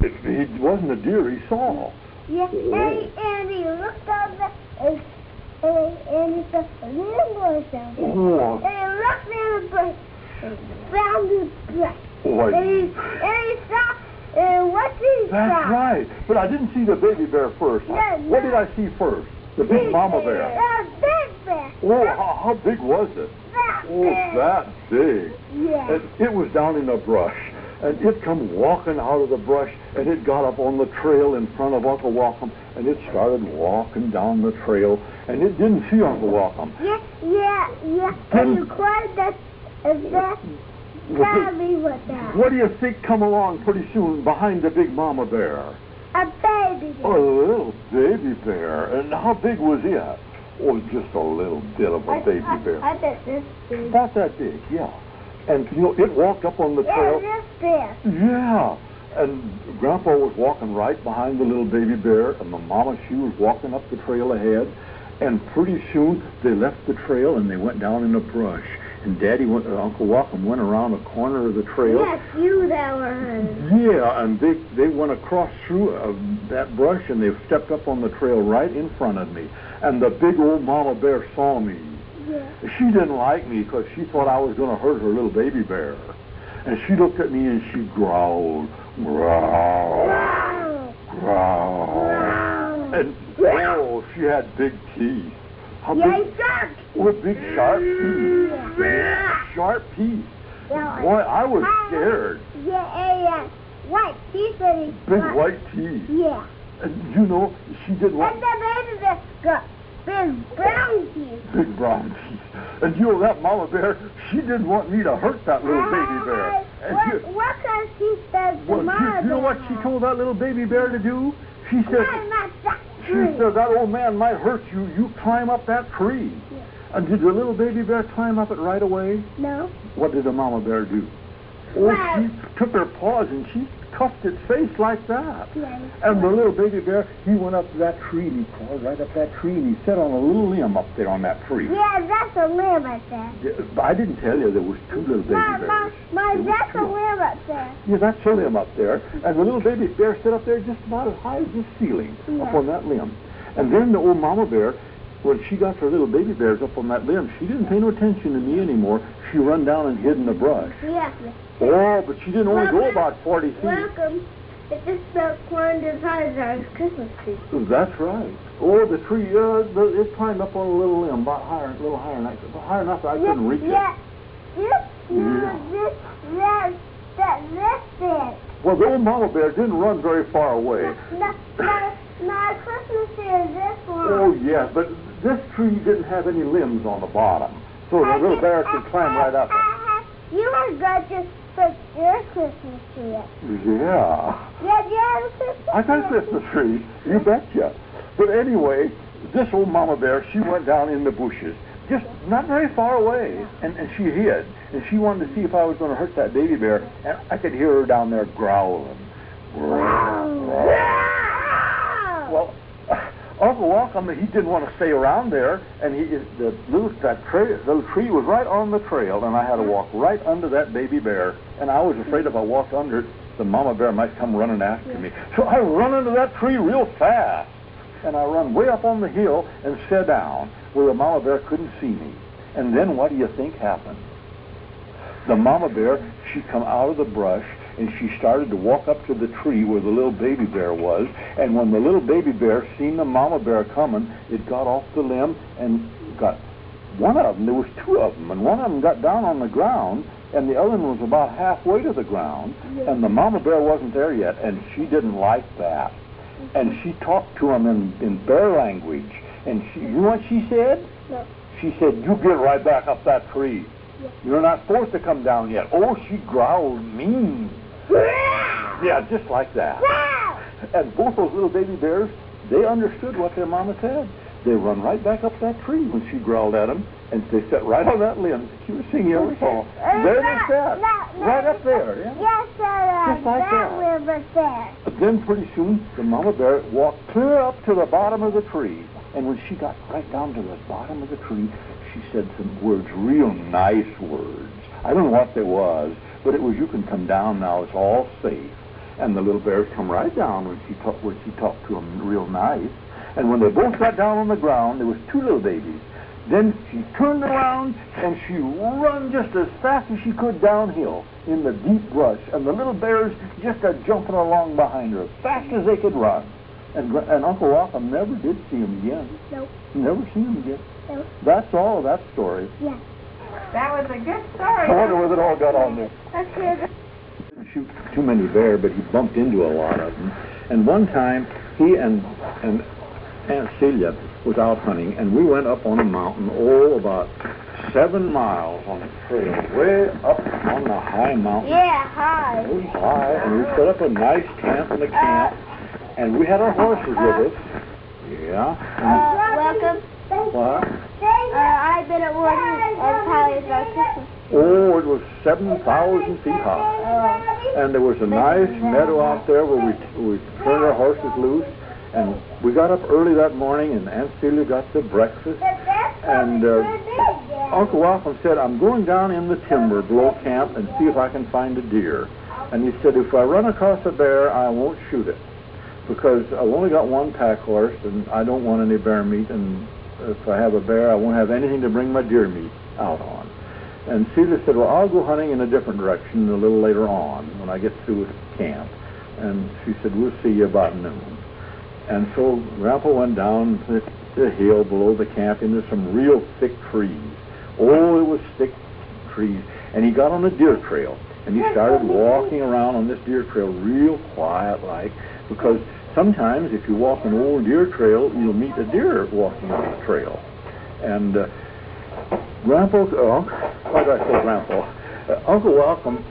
It wasn't a deer he saw. Yeah, and he looked over and he saw a little boy down there. Oh. And he looked in the bush and found the brush. Oh, And he saw, what did he saw? That's right. But I didn't see the baby bear first. No, What did I see first? The big mama bear. The big bear. Oh, how big was it? That big. Yeah. And it was down in the brush. And it come walking out of the brush, and it got up on the trail in front of Uncle Welcome, and it started walking down the trail, and it didn't see Uncle Welcome. Yeah. And you cried that. Tell me what that. What do you think come along pretty soon behind the big mama bear? A baby bear. A little baby bear. And how big was it? Oh, just a little bit of a baby bear. I bet this big. About that big, yeah. And, you know, it walked up on the trail. Yeah, this big. Yeah. And Grandpa was walking right behind the little baby bear, and the mama, she was walking up the trail ahead. And pretty soon, they left the trail, and they went down in the brush. And Uncle Welcome went around the corner of the trail. Yes, you that were. Yeah, and they went across through that brush, and they stepped up on the trail right in front of me. And the big old mama bear saw me. Yeah. She didn't like me because she thought I was going to hurt her little baby bear. And she looked at me and she growled, growl, growl. And, oh, she had big teeth. How big? Sharp. Oh, big sharp teeth. Yeah. Sharp teeth. Yeah. Boy, I was scared. Yeah, white teeth and Big white teeth. Yeah. And you know, she didn't want... And the baby bear got big brown teeth. Big brown teeth. And you know, that mama bear, she didn't want me to hurt that little baby bear. And what kind of teeth does the mama bear? You know what she told that little baby bear to do? She said... She tree. said, that old man might hurt you. You climb up that tree. Yeah. And did the little baby bear climb up it right away? No. What did the mama bear do? Oh, she took her paws and she cuffed its face like that. Yeah, and the little baby bear, he went up to that tree and he crawled right up that tree and he sat on a little limb up there on that tree. Yeah, that's a limb up there. I didn't tell you there was two little baby bears. That's a limb up there. Yeah, that's a limb up there. And the little baby bear sat up there just about as high as the ceiling up on that limb. And then the old mama bear, when she got her little baby bears up on that limb, she didn't pay no attention to me anymore. She run down and hid in the brush. Yeah. Oh, but she didn't only go about 40 feet. Welcome. It just about climbed as high as our Christmas tree. That's right. Oh, the tree, it climbed up on a little limb, about a little higher than higher enough that I couldn't reach it. This bit. Well, the old mama bear didn't run very far away. No, Christmas tree is this one. Oh, yes, but this tree didn't have any limbs on the bottom, so the little bear could climb right up. You were going to put your Christmas tree up. Yeah. Yeah, you have a Christmas tree. I got a Christmas tree, you betcha. But anyway, this old mama bear, she went down in the bushes, just not very far away, and she hid. And she wanted to see if I was going to hurt that baby bear, and I could hear her down there growling. Well, Uncle Welcome, he didn't want to stay around there, and the little tree was right on the trail, and I had to walk right under that baby bear. And I was afraid if I walked under it, the mama bear might come running after me. So I run into that tree real fast, and I run way up on the hill and sat down where the mama bear couldn't see me. And then what do you think happened? The mama bear, she come out of the brush, and she started to walk up to the tree where the little baby bear was. And when the little baby bear seen the mama bear coming, it got off the limb and got one of them. There was two of them, and one of them got down on the ground, and the other one was about halfway to the ground. And the mama bear wasn't there yet, and she didn't like that. And she talked to him in bear language. And you know what she said? No. She said, "You get right back up that tree. You're not supposed to come down yet." Oh, she growled mean. Yeah, just like that. And both those little baby bears, they understood what their mama said. They run right back up that tree when she growled at them, and they sat right on that limb. She was singing every song. There they sat, right up there. Yeah? Yes, sir. Just like that. River there. But then pretty soon, the mama bear walked clear up to the bottom of the tree. And when she got right down to the bottom of the tree, she said some words, real nice words. I don't know what they was, but it was, "You can come down now, it's all safe." And the little bears come right down when she talked to them real nice. And when they both got down on the ground, there was two little babies. Then she turned around and she run just as fast as she could downhill in the deep brush. And the little bears just jumping along behind her as fast as they could run. And Uncle Welcome never did see him again. Nope. Never seen him again. Nope. That's all of that story. Yeah. That was a good story. I wonder where it all got on there. Let's hear the... Didn't shoot too many bear, but he bumped into a lot of them. And one time, he and Aunt Celia was out hunting, and we went up on a mountain, about 7 miles on a trail, way up on the high mountain. Yeah, hi. It was high, and we set up a nice camp in the camp, and we had our horses with us. Yeah. Welcome. What? I've been at work as high as about 6. Oh, it was 7,000 feet high. And there was a nice meadow out there where we turned our horses loose. And we got up early that morning, and Aunt Celia got the breakfast. And Uncle Welcome said, I'm going down in the timber below camp and see if I can find a deer. And he said, if I run across a bear, I won't shoot it, because I've only got one pack horse, and I don't want any bear meat. And if I have a bear, I won't have anything to bring my deer meat out on. And Celia said, well, I'll go hunting in a different direction a little later on when I get through with camp. And she said, we'll see you about noon. And so Grandpa went down the hill below the camp into some real thick trees. Oh, it was thick trees. And he got on a deer trail. And he started walking around on this deer trail real quiet-like, because sometimes if you walk an old deer trail, you'll meet a deer walking on the trail. And Grandpa, why did I say Grandpa? Uncle Welcome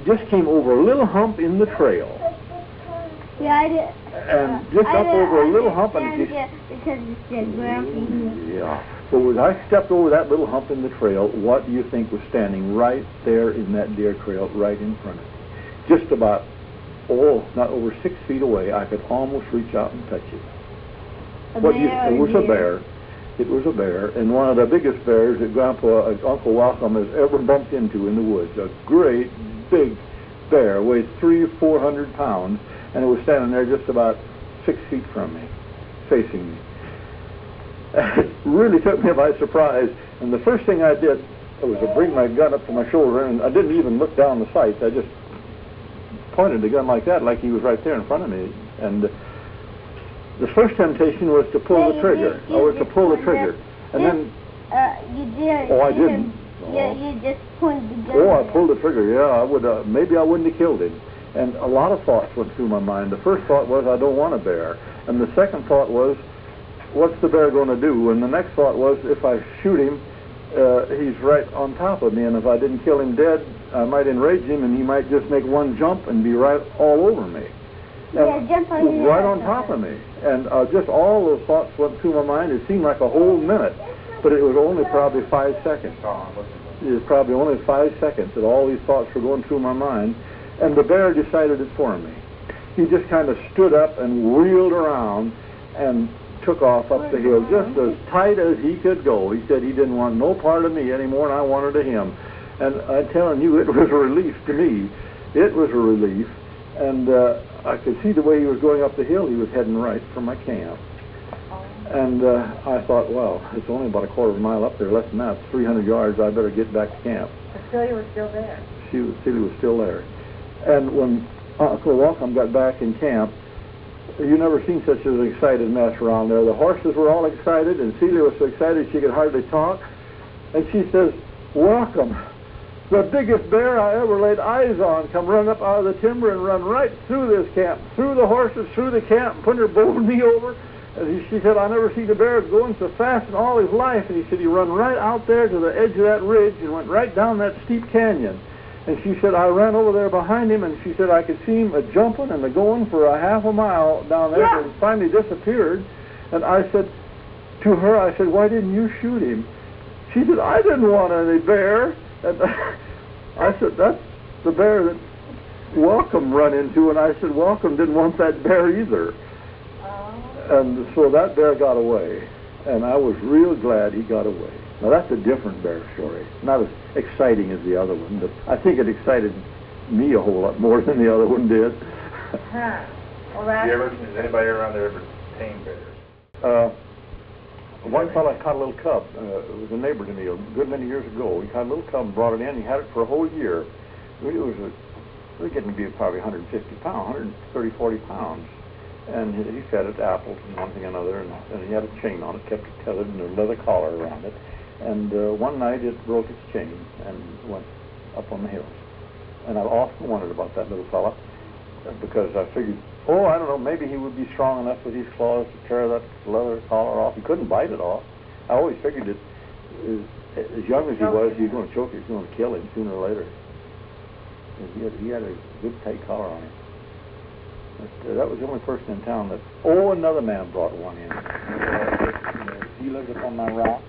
just came over a little hump in the trail. Yeah, I did. And just up over a little hump, and because it said Grumpy. Yeah. So as I stepped over that little hump in the trail, what do you think was standing right there in that deer trail, right in front of me? Just about, not over 6 feet away. I could almost reach out and touch it. It was a bear. It was a bear, and one of the biggest bears that Uncle Welcome has ever bumped into in the woods. A great big bear, weighed 300 or 400 pounds. And it was standing there just about 6 feet from me, facing me. It really took me by surprise. And the first thing I did was to bring my gun up to my shoulder, and I didn't even look down the sights. I just pointed the gun like that, like he was right there in front of me. And the first temptation was to pull the trigger. And then... You did. Oh, I didn't. You just pointed the gun. Oh, I pulled the trigger, yeah. I would. Maybe I wouldn't have killed him. And a lot of thoughts went through my mind. The first thought was, I don't want a bear. And the second thought was, what's the bear going to do? And the next thought was, if I shoot him, he's right on top of me. And if I didn't kill him dead, I might enrage him, and he might just make one jump and be right all over me. And jump on you. Right on top of me. And just all those thoughts went through my mind. It seemed like a whole minute, but it was only probably 5 seconds. It was probably only 5 seconds that all these thoughts were going through my mind. And the bear decided it for me. He just kind of stood up and wheeled around and took off up the hill just as tight as he could go. He said he didn't want no part of me anymore, and I wanted of him. And I'm telling you, it was a relief to me. It was a relief. And I could see the way he was going up the hill. He was heading right for my camp. And I thought, well, it's only about a quarter of a mile up there, less than that, 300 yards. I better get back to camp. But Celia was still there. Celia was still there. And when Uncle Welcome got back in camp, you never seen such an excited mess around there. The horses were all excited, and Celia was so excited she could hardly talk. And she says, Welcome, the biggest bear I ever laid eyes on, come run up out of the timber and run right through this camp, through the horses, through the camp, and put her bold knee over. And she said, I never seen a bear going so fast in all his life. And he said, he run right out there to the edge of that ridge and went right down that steep canyon. And she said, I ran over there behind him, and she said, I could see him a-jumping and a-going for a half a mile down there, and finally disappeared. And I said to her, I said, why didn't you shoot him? She said, I didn't want any bear. And I said, that's the bear that Welcome run into. And I said, Welcome didn't want that bear either. And so that bear got away. And I was real glad he got away. Now, that's a different bear story. Not as exciting as the other one, but I think it excited me a whole lot more than the other one did. Huh. Well, that's... Has anybody around there ever tamed bears? One fella caught a little cub. It was a neighbor to me a good many years ago. He caught a little cub and brought it in. He had it for a whole year. It was getting to be probably 150 pounds, 130, 40 pounds. And he fed it apples and one thing and another, and he had a chain on it, kept it tethered, and a leather collar around it. And one night it broke its chain and went up on the hills. And I've often wondered about that little fella, because I figured, I don't know, maybe he would be strong enough with his claws to tear that leather collar off. He couldn't bite it off. I always figured that as young as he was going to choke him, he was going to kill him sooner or later. He had a good tight collar on him. But, that was the only person in town that... another man brought one in. He lived up on my rock.